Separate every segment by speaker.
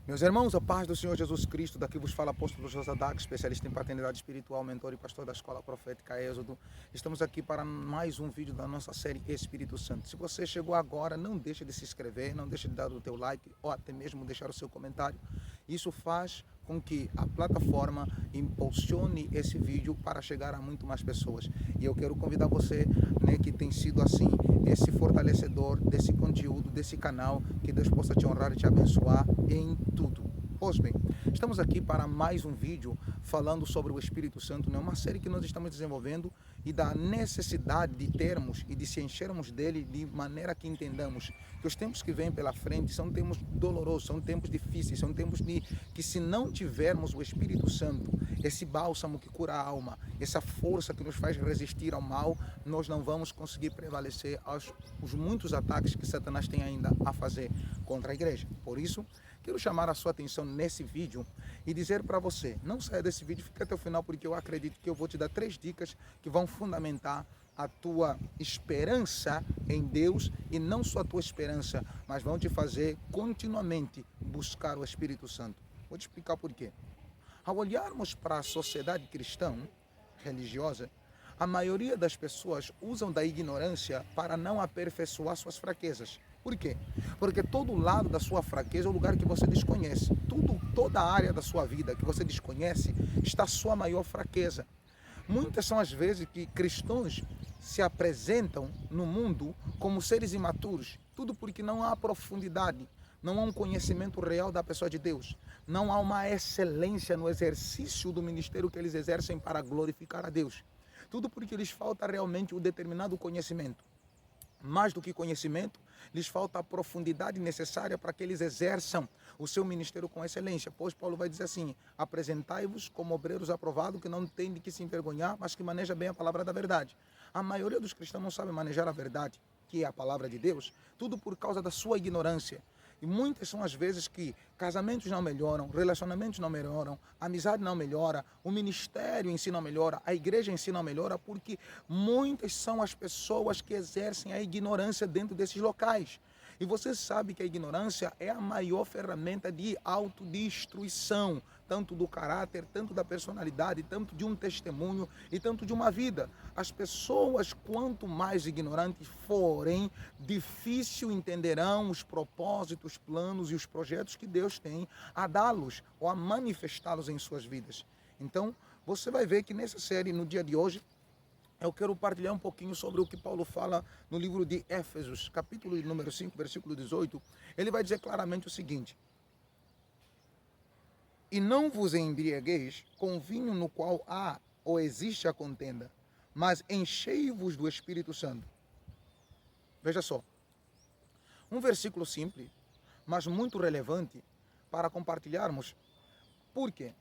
Speaker 1: Meus irmãos, a paz do Senhor Jesus Cristo, daqui vos fala apóstolo Josadak, especialista em paternidade espiritual, mentor e pastor da Escola Profética Êxodo. Estamos aqui para mais um vídeo da nossa série Espírito Santo. Se você chegou agora, não deixe de se inscrever, não deixe de dar o teu like ou até mesmo deixar o seu comentário. Isso faz com que a plataforma impulsione esse vídeo para chegar a muito mais pessoas. E eu quero convidar você, que tem sido assim, esse fortalecedor desse conteúdo, desse canal, que Deus possa te honrar e te abençoar em tudo. Pois bem, estamos aqui para mais um vídeo falando sobre o Espírito Santo, uma série que nós estamos desenvolvendo e da necessidade de termos e de se enchermos dele de maneira que entendamos que os tempos que vêm pela frente são tempos dolorosos, são tempos difíceis, são tempos que se não tivermos o Espírito Santo, esse bálsamo que cura a alma, essa força que nos faz resistir ao mal, nós não vamos conseguir prevalecer aos muitos ataques que Satanás tem ainda a fazer contra a igreja. Por isso, quero chamar a sua atenção nesse vídeo e dizer para você, não saia desse vídeo, fique até o final, porque eu acredito que eu vou te dar 3 dicas que vão fundamentar a tua esperança em Deus, e não só a tua esperança, mas vão te fazer continuamente buscar o Espírito Santo. Vou te explicar por quê. Ao olharmos para a sociedade cristã, religiosa, a maioria das pessoas usam da ignorância para não aperfeiçoar suas fraquezas. Por quê? Porque todo lado da sua fraqueza é o lugar que você desconhece. Toda a área da sua vida que você desconhece está a sua maior fraqueza. Muitas são as vezes que cristãos se apresentam no mundo como seres imaturos, tudo porque não há profundidade, não há um conhecimento real da pessoa de Deus, não há uma excelência no exercício do ministério que eles exercem para glorificar a Deus. Tudo porque lhes falta realmente o determinado conhecimento. Mais do que conhecimento, lhes falta a profundidade necessária para que eles exerçam o seu ministério com excelência. Pois Paulo vai dizer assim: apresentai-vos como obreiros aprovados, que não tem de que se envergonhar, mas que maneja bem a palavra da verdade. A maioria dos cristãos não sabe manejar a verdade, que é a palavra de Deus, tudo por causa da sua ignorância. E muitas são as vezes que casamentos não melhoram, relacionamentos não melhoram, a amizade não melhora, o ministério em si não melhora, a igreja em si não melhora, porque muitas são as pessoas que exercem a ignorância dentro desses locais. E você sabe que a ignorância é a maior ferramenta de autodestruição, tanto do caráter, tanto da personalidade, tanto de um testemunho e tanto de uma vida. As pessoas, quanto mais ignorantes forem, difícil entenderão os propósitos, os planos e os projetos que Deus tem a dá-los ou a manifestá-los em suas vidas. Então, você vai ver que nessa série, no dia de hoje, eu quero partilhar um pouquinho sobre o que Paulo fala no livro de Éfesos, capítulo número 5, versículo 18. Ele vai dizer claramente o seguinte: e não vos embriagueis com vinho no qual há ou existe a contenda, mas enchei-vos do Espírito Santo. Veja só, um versículo simples, mas muito relevante para compartilharmos. Por quê?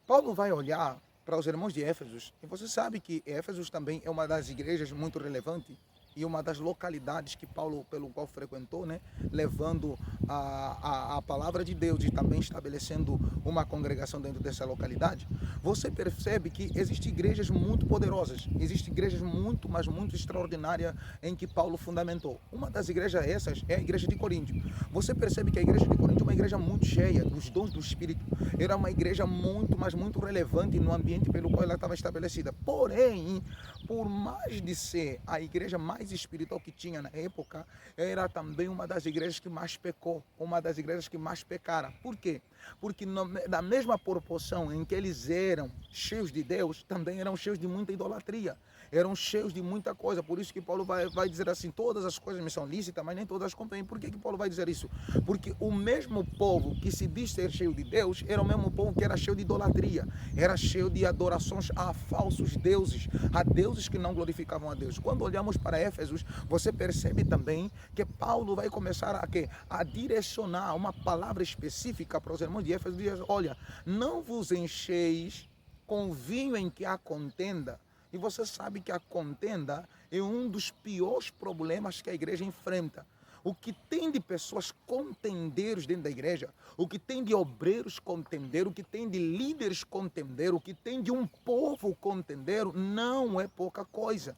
Speaker 1: Paulo vai olhar para os irmãos de Éfesos, e você sabe que Éfesos também é uma das igrejas muito relevante e uma das localidades que Paulo, pelo qual frequentou, levando a palavra de Deus e também estabelecendo uma congregação dentro dessa localidade. Você percebe que existem igrejas muito poderosas, existem igrejas muito, mas muito extraordinárias em que Paulo fundamentou. Uma das igrejas essas é a igreja de Corinto. Você percebe que a igreja de Corinto é uma igreja muito cheia dos dons do Espírito. Era uma igreja muito, mas muito relevante no ambiente pelo qual ela estava estabelecida. Porém, por mais de ser a igreja mais espiritual que tinha na época, era também uma das igrejas que mais pecou, uma das igrejas que mais pecaram. Por quê? Porque da mesma proporção em que eles eram cheios de Deus, também eram cheios de muita idolatria, eram cheios de muita coisa. Por isso que Paulo vai dizer assim: todas as coisas me são lícitas, mas nem todas convêm. Por que Paulo vai dizer isso? Porque o mesmo povo que se diz ser cheio de Deus, era o mesmo povo que era cheio de idolatria, era cheio de adorações a falsos deuses, a deuses que não glorificavam a Deus. Quando olhamos para Éfesos, você percebe também que Paulo vai começar a direcionar uma palavra específica para os irmãos de Éfesos, e diz: olha, não vos encheis com vinho em que há contenda. E você sabe que a contenda é um dos piores problemas que a igreja enfrenta. O que tem de pessoas contendeiros dentro da igreja, o que tem de obreiros contendeiros, o que tem de líderes contendeiros, o que tem de um povo contendeiro, não é pouca coisa.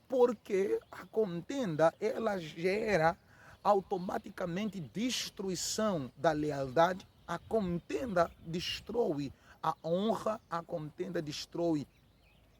Speaker 1: Porque a contenda, ela gera automaticamente destruição da lealdade, A contenda destrói a honra, a contenda destrói,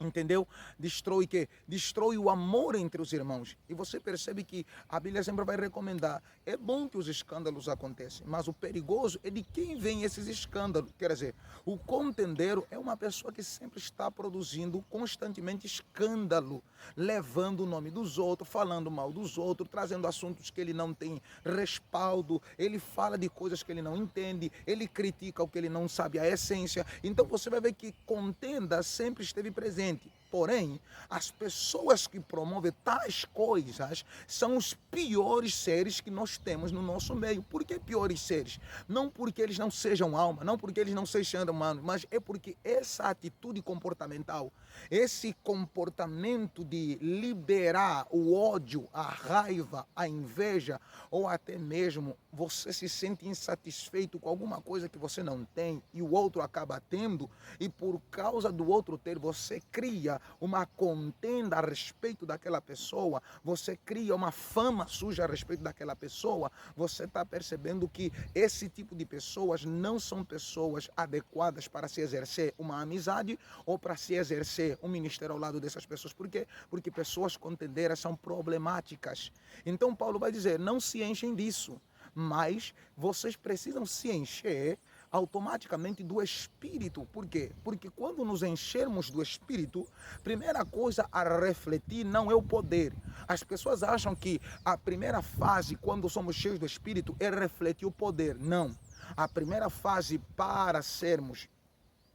Speaker 1: entendeu? Destrói que destrói o amor entre os irmãos. E você percebe que a Bíblia sempre vai recomendar. É bom que os escândalos acontecem, mas o perigoso é de quem vem esses escândalos. Quer dizer, o contendeiro é uma pessoa que sempre está produzindo constantemente escândalo, levando o nome dos outros, falando mal dos outros, trazendo assuntos que ele não tem respaldo, ele fala de coisas que ele não entende, ele critica o que ele não sabe a essência. Então você vai ver que contenda sempre esteve presente. Porém, as pessoas que promovem tais coisas são os piores seres que nós temos no nosso meio. Por que piores seres? Não porque eles não sejam alma, não porque eles não sejam humanos, mas é porque essa atitude comportamental, esse comportamento de liberar o ódio, a raiva, a inveja, ou até mesmo você se sente insatisfeito com alguma coisa que você não tem e o outro acaba tendo, e por causa do outro ter, você cria uma contenda a respeito daquela pessoa, você cria uma fama suja a respeito daquela pessoa. Você está percebendo que esse tipo de pessoas não são pessoas adequadas para se exercer uma amizade ou para se exercer um ministério ao lado dessas pessoas. Por quê? Porque pessoas contendeiras são problemáticas. Então Paulo vai dizer, não se enchem disso, mas vocês precisam se encher automaticamente do Espírito. Por quê? Porque quando nos enchermos do Espírito, primeira coisa a refletir não é o poder. As pessoas acham que a primeira fase, quando somos cheios do Espírito, é refletir o poder. Não. A primeira fase para sermos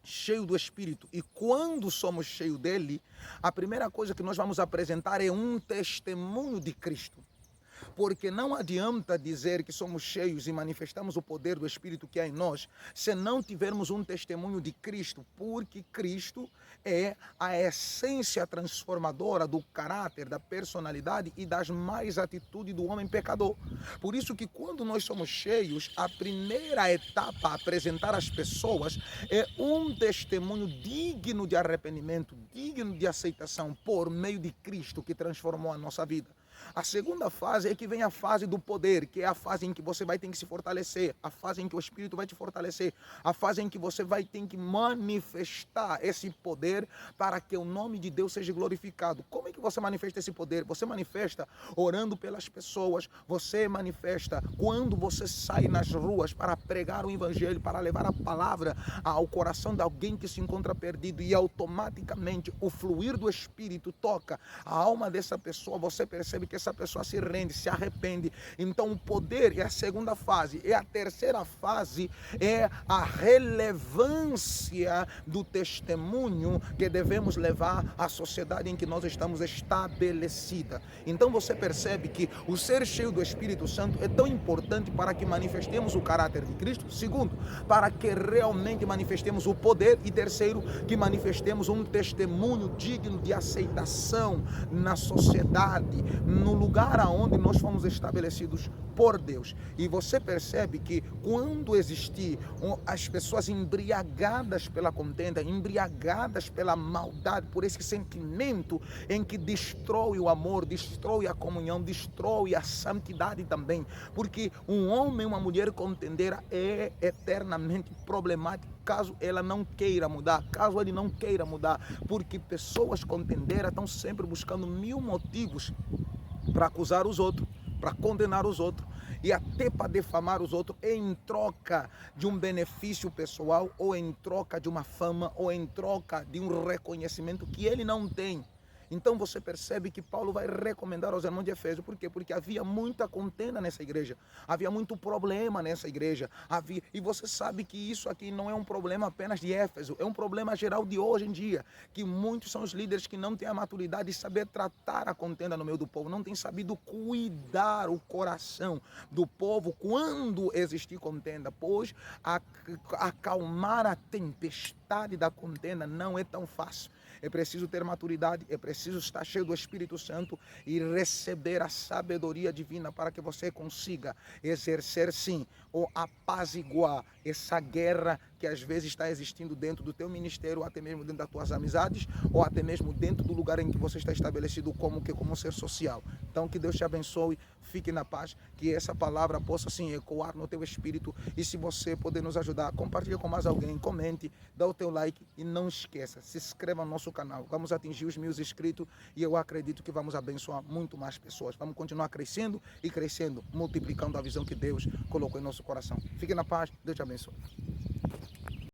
Speaker 1: cheios do Espírito, e quando somos cheios dele, a primeira coisa que nós vamos apresentar é um testemunho de Cristo. Porque não adianta dizer que somos cheios e manifestamos o poder do Espírito que há em nós, se não tivermos um testemunho de Cristo, porque Cristo é a essência transformadora do caráter, da personalidade e das mais atitudes do homem pecador. Por isso que quando nós somos cheios, a primeira etapa a apresentar às pessoas é um testemunho digno de arrependimento, digno de aceitação por meio de Cristo que transformou a nossa vida. A segunda fase é que vem a fase do poder, que é a fase em que você vai ter que se fortalecer, a fase em que o Espírito vai te fortalecer, a fase em que você vai ter que manifestar esse poder para que o nome de Deus seja glorificado. Como é que você manifesta esse poder? Você manifesta orando pelas pessoas, você manifesta quando você sai nas ruas para pregar o Evangelho, para levar a palavra ao coração de alguém que se encontra perdido, e automaticamente o fluir do Espírito toca a alma dessa pessoa. Você percebe que essa pessoa se rende, se arrepende. Então o poder é a segunda fase. E a terceira fase é a relevância do testemunho que devemos levar à sociedade em que nós estamos estabelecida. Então você percebe que o ser cheio do Espírito Santo é tão importante para que manifestemos o caráter de Cristo. Segundo, para que realmente manifestemos o poder. E terceiro, que manifestemos um testemunho digno de aceitação na sociedade, no lugar aonde nós fomos estabelecidos por Deus. E você percebe que quando existir as pessoas embriagadas pela contenda, embriagadas pela maldade, por esse sentimento em que destrói o amor, destrói a comunhão, destrói a santidade também, porque um homem e uma mulher contendeira é eternamente problemático caso ela não queira mudar, caso ele não queira mudar, porque pessoas contendeiras estão sempre buscando mil motivos para acusar os outros, para condenar os outros e até para defamar os outros, em troca de um benefício pessoal, ou em troca de uma fama, ou em troca de um reconhecimento que ele não tem. Então você percebe que Paulo vai recomendar aos irmãos de Efésio. Por quê? Porque havia muita contenda nessa igreja, havia muito problema nessa igreja, e você sabe que isso aqui não é um problema apenas de Éfeso, é um problema geral de hoje em dia, que muitos são os líderes que não têm a maturidade de saber tratar a contenda no meio do povo, não têm sabido cuidar o coração do povo quando existir contenda, pois acalmar a tempestade da contenda não é tão fácil. É preciso ter maturidade, é preciso estar cheio do Espírito Santo e receber a sabedoria divina para que você consiga exercer sim ou apaziguar essa guerra que às vezes está existindo dentro do teu ministério, ou até mesmo dentro das tuas amizades, ou até mesmo dentro do lugar em que você está estabelecido como ser social. Então que Deus te abençoe, fique na paz, que essa palavra possa assim ecoar no teu espírito, e se você puder nos ajudar, compartilhe com mais alguém, comente, dá o teu like e não esqueça, se inscreva no nosso canal. Vamos atingir os 1000 inscritos e eu acredito que vamos abençoar muito mais pessoas. Vamos continuar crescendo e crescendo, multiplicando a visão que Deus colocou em nosso coração. Fique na paz, Deus te abençoe.